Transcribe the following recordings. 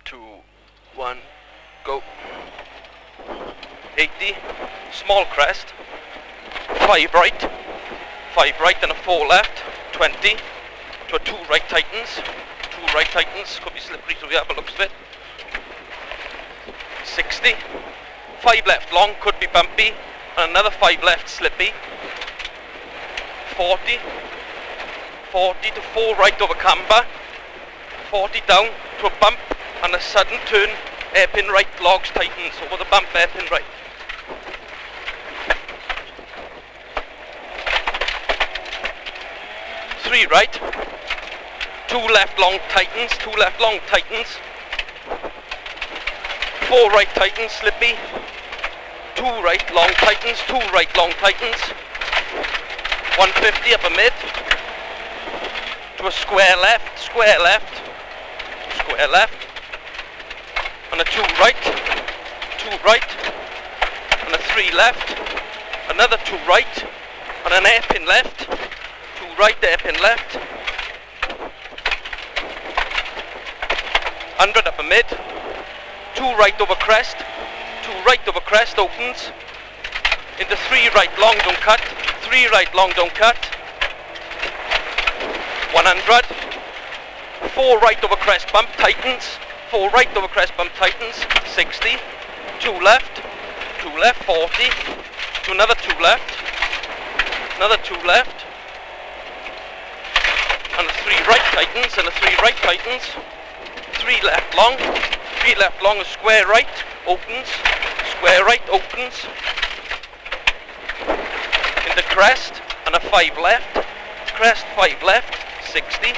2, 1, go. 80, small crest, 5 right, 5 right and a 4 left, 20, to a 2 right tightens, 2 right tightens, could be slippery so we have a look of it. 60, 5 left long, could be bumpy, and another 5 left slippy. 40, 40 to 4 right over camber, 40 down to a bump and a sudden turn, hairpin right, logs tightens over the bump, hairpin right. 3 right, 2 left long tightens, 2 left long tightens, 4 right tightens, slippy, 2 right long tightens, 2 right long tightens, 150 upper mid, to a square left, square left, square left, and a 2 right, 2 right, and a 3 left, another 2 right, and an hairpin left, 2 right, hairpin left, 100 upper mid, 2 right over crest, 2 right over crest opens, into 3 right long don't cut, 3 right long don't cut, 100, 4 right over crest bump tightens, 4 right over crest bump tightens, 60, 2 left, 40, to another 2 left, another 2 left, and a 3 right tightens, and a 3 right tightens, 3 left long, 3 left long, a square right, opens, square right opens, into crest, and a 5 left, crest, 5 left, 60,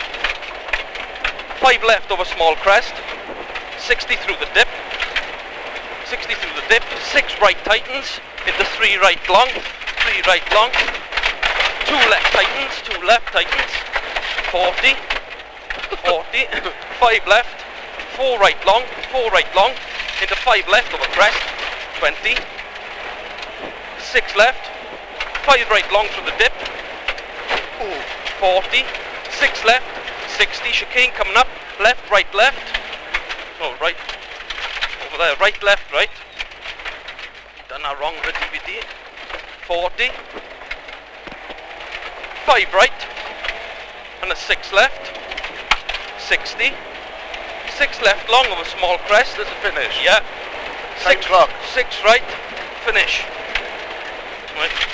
5 left over small crest, 60 through the dip, 60 through the dip, 6 right tightens, into 3 right long, 3 right long, 2 left tightens, 2 left tightens, 40, 40, 5 left, 4 right long, 4 right long, into 5 left over crest, 20, 6 left, 5 right long through the dip, 40, 6 left, 60, chicane coming up, left, right, left, no, right, over there, right, left, right, done that wrong with the DVD, 40, 5 right, and a 6 left, 60, 6 left long of a small crest, there's a finish, yeah, 6 right, finish, right.